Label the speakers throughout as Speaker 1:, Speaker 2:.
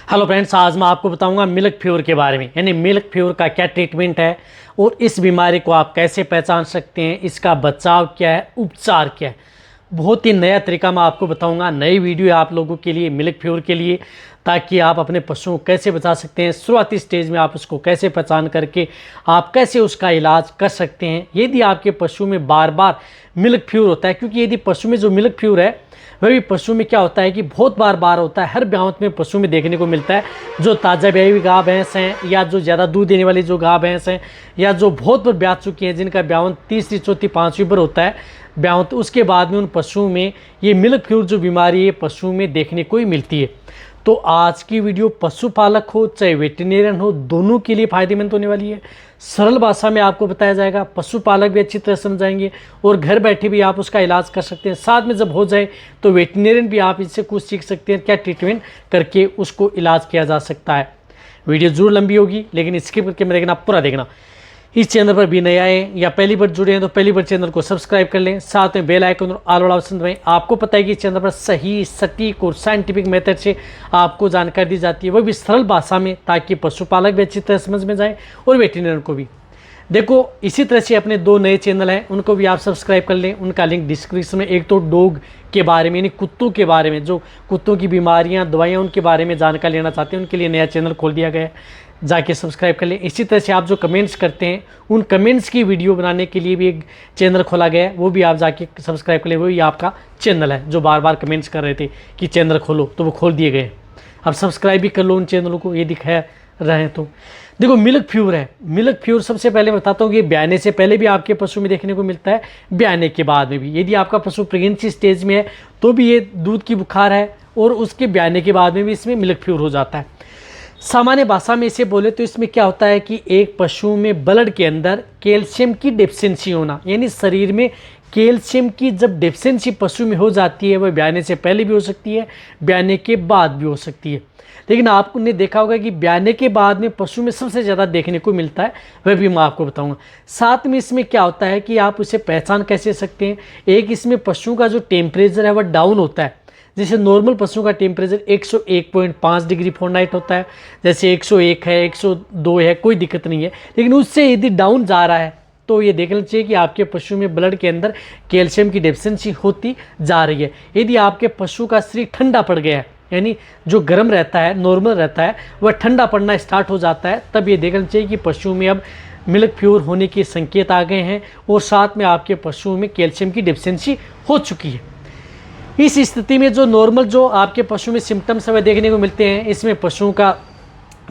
Speaker 1: Hello friends, आज मैं आपको बताऊंगा मिल्क फीवर के बारे में। यानी मिल्क फीवर का क्या ट्रीटमेंट है और इस बीमारी को आप कैसे पहचान सकते हैं, इसका बचाव क्या है, उपचार क्या है। बहुत ही नया तरीका मैं आपको बताऊंगा। नई वीडियो है आप लोगों के लिए मिल्क फीवर के लिए, ताकि आप अपने पशुओं को कैसे बचा सकते हैं, शुरुआती स्टेज में आप उसको कैसे पहचान करके आप कैसे उसका इलाज कर सकते हैं। यदि आपके पशु में बार बार मिल्क फीवर होता है, क्योंकि यदि पशु में जो मिल्क फीवर है वह भी पशु में क्या होता है कि बहुत बार होता है, हर ब्यावत में पशु में देखने को मिलता है। जो ताज़ा ब्याई हुई गाय भैंस हैं, या जो ज़्यादा दूध देने वाली जो गाय भैंस हैं, या जो बहुत बार ब्याह चुकी हैं, जिनका ब्यावन तीसरी चौथी पाँचवीं बार होता है ब्यावन, तो उसके बाद में उन पशुओं में ये मिल्क फीवर जो बीमारी है पशुओं में देखने को ही मिलती है। तो आज की वीडियो पशुपालक हो चाहे वेटरनेरियन हो, दोनों के लिए फायदेमंद होने वाली है। सरल भाषा में आपको बताया जाएगा, पशुपालक भी अच्छी तरह समझाएंगे और घर बैठे भी आप उसका इलाज कर सकते हैं। साथ में जब हो जाए तो वेटरनेरियन भी आप इससे कुछ सीख सकते हैं, क्या ट्रीटमेंट करके उसको इलाज किया जा सकता है। वीडियो जरूर लंबी होगी, लेकिन स्किप करके मैं देखना, पूरा देखना। इस चैनल पर भी नए आए या पहली बार जुड़े हैं तो पहली बार चैनल को सब्सक्राइब कर लें, साथ में बेल आइकन और ऑल वाला ऑप्शन दबाएं। आपको पता है कि इस चैनल पर सही, सटीक और साइंटिफिक मेथड से आपको जानकारी दी जाती है, वो भी सरल भाषा में, ताकि पशुपालक भी अच्छी तरह समझ में जाए और वेटरनरी को भी। देखो, इसी तरह से अपने दो नए चैनल हैं, उनको भी आप सब्सक्राइब कर लें। उनका लिंक डिस्क्रिप्शन में। एक तो डॉग के बारे में, यानी कुत्तों के बारे में, जो कुत्तों की बीमारियां, दवाइयां, उनके बारे में जानकारी लेना चाहते हैं, उनके लिए नया चैनल खोल दिया गया है, जाके सब्सक्राइब कर लें। इसी तरह से आप जो कमेंट्स करते हैं, उन कमेंट्स की वीडियो बनाने के लिए भी एक चैनल खोला गया है, वो भी आप जाके सब्सक्राइब कर लें। वो ही आपका चैनल है। जो बार बार कमेंट्स कर रहे थे कि चैनल खोलो, तो वो खोल दिए गए। अब सब्सक्राइब भी कर लो उन चैनलों को, ये दिखा रहे हैं। तो देखो, मिल्क फीवर है। मिल्क फीवर सबसे पहले बताता हूँ कि ब्याने से पहले भी आपके पशु में देखने को मिलता है, ब्याने के बाद में भी। यदि आपका पशु प्रेगनेंसी स्टेज में है तो भी ये दूध की बुखार है, और उसके ब्याने के बाद में भी इसमें मिल्क फीवर हो जाता है। सामान्य भाषा में इसे बोले तो इसमें क्या होता है कि एक पशु में ब्लड के अंदर कैल्शियम की डेफिशिएंसी होना, यानी शरीर में कैल्शियम की जब डेफिशिएंसी पशु में हो जाती है, वह ब्याने से पहले भी हो सकती है, ब्याने के बाद भी हो सकती है। लेकिन आपने देखा होगा कि ब्याने के बाद में पशु में सबसे ज़्यादा देखने को मिलता है, वह भी मैं आपको बताऊंगा। साथ में इसमें क्या होता है कि आप उसे पहचान कैसे सकते हैं। एक, इसमें पशु का जो टेम्परेचर है वह डाउन होता है। जैसे नॉर्मल पशु का टेम्परेचर 101.5 डिग्री फ़ारेनहाइट होता है, जैसे 101 है, 102 है, कोई दिक्कत नहीं है। लेकिन उससे यदि डाउन जा रहा है तो ये देखना चाहिए कि आपके पशु में ब्लड के अंदर कैल्शियम की डेफिशिएंसी होती जा रही है। यदि आपके पशु का शरीर ठंडा पड़ गया है, यानी जो गर्म रहता है, नॉर्मल रहता है, वह ठंडा पड़ना स्टार्ट हो जाता है, तब ये देखना चाहिए कि पशु में अब मिल्क फीवर होने के संकेत आ गए हैं, और साथ में आपके पशुओं में कैल्शियम की डेफिशिएंसी हो चुकी है। इस स्थिति में जो नॉर्मल जो आपके पशु में सिम्टम्स हमें देखने को मिलते हैं, इसमें पशुओं का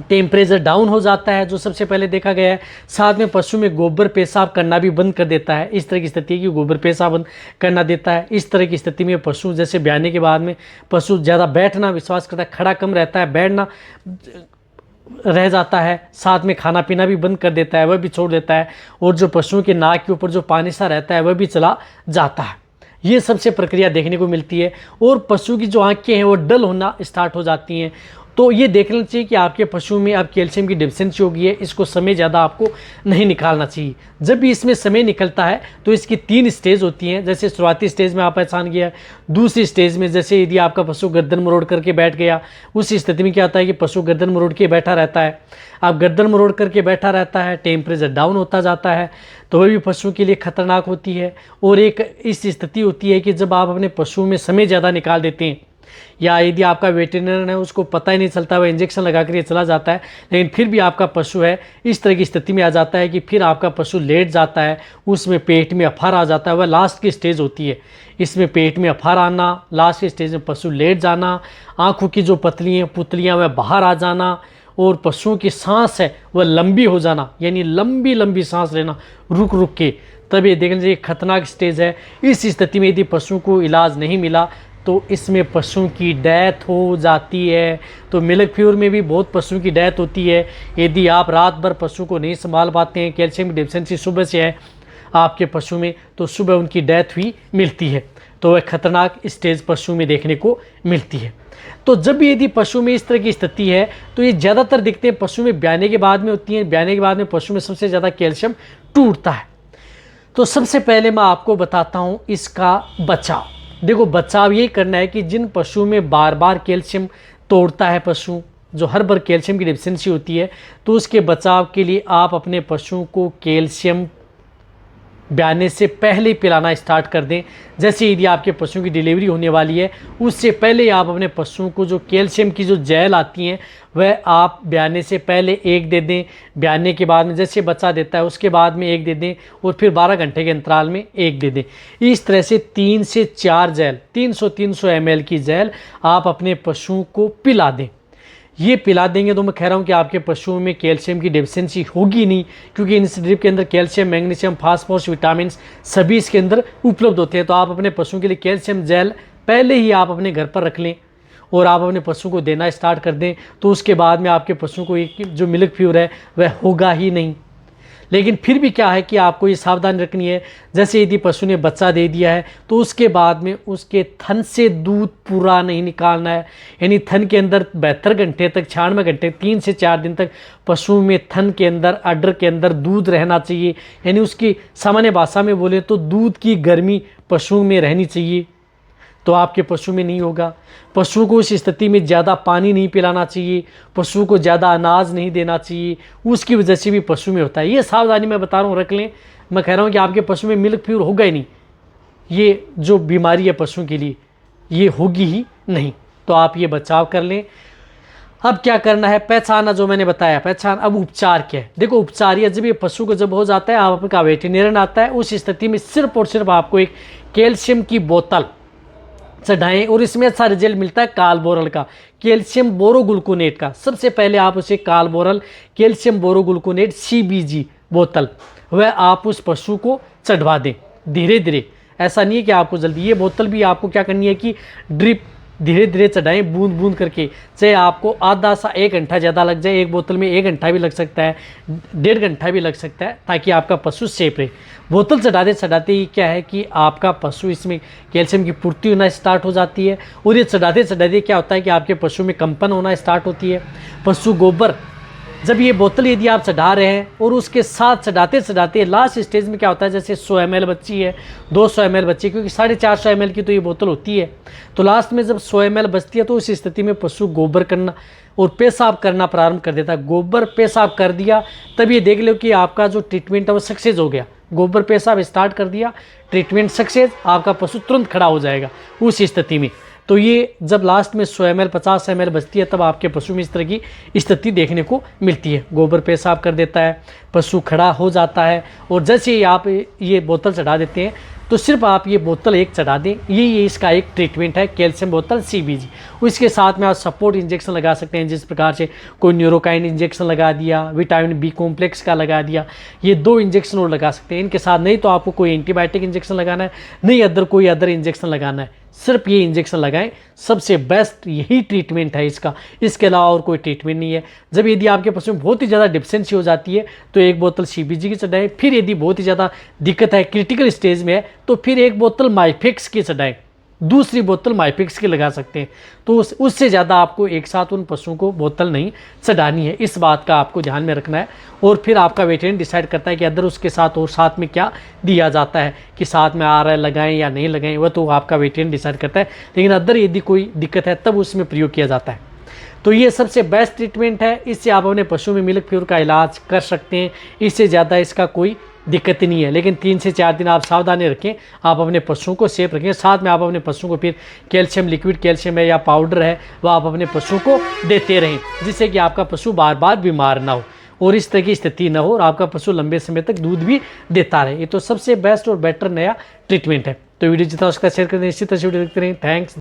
Speaker 1: टेम्परेचर डाउन हो जाता है, जो सबसे पहले देखा गया है। साथ में पशु में गोबर पेशाब करना भी बंद कर देता है। इस तरह की स्थिति है कि गोबर पेशाब बंद करना देता है। इस तरह की स्थिति में पशु, जैसे ब्याने के बाद में पशु ज़्यादा बैठना विश्वास करता है, खड़ा कम रहता है, बैठना रह जाता है। साथ में खाना पीना भी बंद कर देता है, वह भी छोड़ देता है, और जो पशुओं के नाक के ऊपर जो पानी सा रहता है वह भी चला जाता है। ये सबसे प्रक्रिया देखने को मिलती है, और पशु की जो आंखें हैं वो डल होना स्टार्ट हो जाती हैं। तो ये देखना चाहिए कि आपके पशु में अब कैल्शियम की डेफिशिएंसी हो गई है। इसको समय ज़्यादा आपको नहीं निकालना चाहिए। जब भी इसमें समय निकलता है तो इसकी 3 स्टेज होती हैं। जैसे शुरुआती स्टेज में आप पहचान गया, दूसरी स्टेज में जैसे यदि आपका पशु गर्दन मरोड़ करके बैठ गया, उस स्थिति में क्या होता है कि पशु गर्दन मरोड़ के बैठा रहता है। अब गर्दन मरोड़ करके बैठा रहता है, टेम्परेचर डाउन होता जाता है, तो वह भी पशु के लिए खतरनाक होती है। और एक इस स्थिति होती है कि जब आप अपने पशु में समय ज़्यादा निकाल देते हैं, या यदि आपका वेटरनरी है उसको पता ही नहीं चलता, वह इंजेक्शन लगा कर ये चला जाता है, लेकिन फिर भी आपका पशु है इस तरह की स्थिति में आ जाता है कि फिर आपका पशु लेट जाता है, उसमें पेट में अफार आ जाता है। वह लास्ट की स्टेज होती है। इसमें पेट में अफार आना, लास्ट की स्टेज में पशु लेट जाना, आँखों की जो पुतलियाँ वह बाहर आ जाना, और पशुओं की सांस है वह लंबी हो जाना, यानी लंबी लंबी सांस लेना रुक रुक के। तब ये देखना चाहिए खतरनाक स्टेज है। इस स्थिति में यदि पशु को इलाज नहीं मिला तो इसमें पशु की डेथ हो जाती है। तो मिल्क फीवर में भी बहुत पशु की डेथ होती है। यदि आप रात भर पशु को नहीं संभाल पाते हैं, कैल्शियम की डेफिशिएंसी सुबह से है आपके पशु में, तो सुबह उनकी डेथ भी मिलती है। तो वह खतरनाक स्टेज पशु में देखने को मिलती है। तो जब भी यदि पशु में इस तरह की स्थिति है तो ये ज़्यादातर दिखते हैं पशु में ब्याने के बाद में होती हैं। ब्याने के बाद में पशु में सबसे ज़्यादा कैल्शियम टूटता है। तो सबसे पहले मैं आपको बताता हूँ इसका बचाव। देखो, बचाव ये करना है कि जिन पशु में बार बार कैल्शियम तोड़ता है पशु, जो हर बार कैल्शियम की डिफिशियंसी होती है, तो उसके बचाव के लिए आप अपने पशुओं को कैल्शियम ब्याने से पहले ही पिलाना स्टार्ट कर दें। जैसे यदि आपके पशुओं की डिलीवरी होने वाली है, उससे पहले आप अपने पशुओं को जो कैल्शियम की जो जेल आती हैं वह आप ब्याने से पहले एक दे दें। ब्याने के बाद में जैसे बच्चा देता है उसके बाद में एक दे दें और फिर 12 घंटे के अंतराल में एक दे दें। इस तरह से 3 से 4 जेल 300 ml की जेल आप अपने पशुओं को पिला दें। ये पिला देंगे तो मैं कह रहा हूँ कि आपके पशुओं में कैल्शियम की डेफिशिएंसी होगी नहीं, क्योंकि इस ड्रिप के अंदर कैल्शियम, मैग्नीशियम, फास्फोरस, विटामिन सभी इसके अंदर उपलब्ध होते हैं। तो आप अपने पशुओं के लिए कैल्शियम जेल पहले ही आप अपने घर पर रख लें और आप अपने पशुओं को देना स्टार्ट कर दें, तो उसके बाद में आपके पशुओं को एक जो मिल्क फीवर है वह होगा ही नहीं। लेकिन फिर भी क्या है कि आपको ये सावधानी रखनी है, जैसे यदि पशु ने बच्चा दे दिया है तो उसके बाद में उसके थन से दूध पूरा नहीं निकालना है। यानी थन के अंदर 72 घंटे तक, 96 घंटे, 3 से 4 दिन तक पशु में थन के अंदर, अडर के अंदर दूध रहना चाहिए। यानी उसकी सामान्य भाषा में बोले तो दूध की गर्मी पशुओं में रहनी चाहिए, तो आपके पशु में नहीं होगा। पशुओं को उस स्थिति में ज़्यादा पानी नहीं पिलाना चाहिए, पशुओं को ज़्यादा अनाज नहीं देना चाहिए, उसकी वजह से भी पशु में होता है। ये सावधानी मैं बता रहा हूँ, रख लें। मैं कह रहा हूँ कि आपके पशु में मिल्क फीवर होगा ही नहीं, ये जो बीमारी है पशुओं के लिए ये होगी ही नहीं, तो आप ये बचाव कर लें। अब क्या करना है, पहचाना जो मैंने बताया, पहचान। अब उपचार क्या है, देखो उपचार ये जब ये पशु को जब हो जाता है, आपका वेटेरिनेरियन आता है, उस स्थिति में सिर्फ और सिर्फ आपको एक कैल्शियम की बोतल चढ़ाएं और इसमें अच्छा रिजल्ट मिलता है कालबोरल का, कैल्शियम बोरोग्लूकोनेट का। सबसे पहले आप उसे कालबोरल कैल्शियम बोरोग्लूकोनेट CBG बोतल वह आप उस पशु को चढ़वा दें धीरे धीरे। ऐसा नहीं है कि आपको जल्दी, ये बोतल भी आपको क्या करनी है कि ड्रिप धीरे धीरे चढ़ाएं, बूंद बूंद करके। चाहे आपको आधा सा 1 घंटा ज़्यादा लग जाए, एक बोतल में 1 घंटा भी लग सकता है, 1.5 घंटा भी लग सकता है, ताकि आपका पशु सेफ रहे। बोतल चढ़ाते ही क्या है कि आपका पशु इसमें कैल्शियम की पूर्ति होना स्टार्ट हो जाती है। और ये चढ़ाते क्या होता है कि आपके पशु में कंपन होना स्टार्ट होती है। पशु गोबर जब ये बोतल यदि आप चढ़ा रहे हैं और उसके साथ चढ़ाते लास्ट स्टेज में क्या होता है, जैसे 100 ml बच्ची है, 200 ml बच्ची, क्योंकि 450 ml की तो ये बोतल होती है, तो लास्ट में जब 100 ml बचती है तो उस स्थिति में पशु गोबर करना और पेशाब करना प्रारंभ कर देता है। गोबर पेशाब कर दिया तब ये देख लो कि आपका जो ट्रीटमेंट है वो सक्सेस हो गया। गोबर पेशाब स्टार्ट कर दिया, ट्रीटमेंट सक्सेस, आपका पशु तुरंत खड़ा हो जाएगा उस स्थिति में। तो ये जब लास्ट में 100 ml 50 ml बचती है तब आपके पशु में इस तरह की स्थिति देखने को मिलती है। गोबर पेशाब कर देता है, पशु खड़ा हो जाता है, और जैसे ही आप ये बोतल चढ़ा देते हैं तो सिर्फ आप ये बोतल एक चढ़ा दें। ये इसका एक ट्रीटमेंट है, कैल्शियम बोतल CBG। उसके साथ में आप सपोर्ट इंजेक्शन लगा सकते हैं, जिस प्रकार से कोई न्यूरोकाइन इंजेक्शन लगा दिया, विटामिन B कॉम्प्लेक्स का लगा दिया, ये 2 इंजेक्शन और लगा सकते हैं इनके साथ। नहीं तो आपको कोई एंटीबायोटिक इंजेक्शन लगाना है, नहीं कोई अदर इंजेक्शन लगाना है, सिर्फ ये इंजेक्शन लगाएं। सबसे बेस्ट यही ट्रीटमेंट है इसका, इसके अलावा और कोई ट्रीटमेंट नहीं है। जब यदि आपके पशु में बहुत ही ज़्यादा डिफिशिएंसी हो जाती है तो एक बोतल CBG की चढ़ाएं, फिर यदि बहुत ही ज़्यादा दिक्कत है, क्रिटिकल स्टेज में है, तो फिर एक बोतल माइफेक्स की चढ़ाएं, दूसरी बोतल माइफेक्स की लगा सकते हैं। तो उससे ज़्यादा आपको एक साथ उन पशुओं को बोतल नहीं चढ़ानी है, इस बात का आपको ध्यान में रखना है। और फिर आपका वेटेरियन डिसाइड करता है कि अदर उसके साथ और साथ में क्या दिया जाता है, कि साथ में RI लगाएं या नहीं लगाएं, वह तो आपका वेटेरियन डिसाइड करता है। लेकिन अदर यदि कोई दिक्कत है तब उसमें प्रयोग किया जाता है। तो ये सबसे बेस्ट ट्रीटमेंट है, इससे आप अपने पशु में मिल्क फीवर का इलाज कर सकते हैं। इससे ज़्यादा इसका कोई दिक्कत ही नहीं है। लेकिन 3 से 4 दिन आप सावधानी रखें, आप अपने पशुओं को सेफ रखें। साथ में आप अपने पशुओं को फिर कैल्शियम लिक्विड कैल्शियम है या पाउडर है वह आप अपने पशुओं को देते रहें, जिससे कि आपका पशु बार बार बीमार ना हो और इस तरह की स्थिति न हो और आपका पशु लंबे समय तक दूध भी देता रहे। ये तो सबसे बेस्ट और बेटर नया ट्रीटमेंट है। तो वीडियो जितना उसका शेयर करें, इसी तरह से वीडियो देखते रहें। थैंक्स।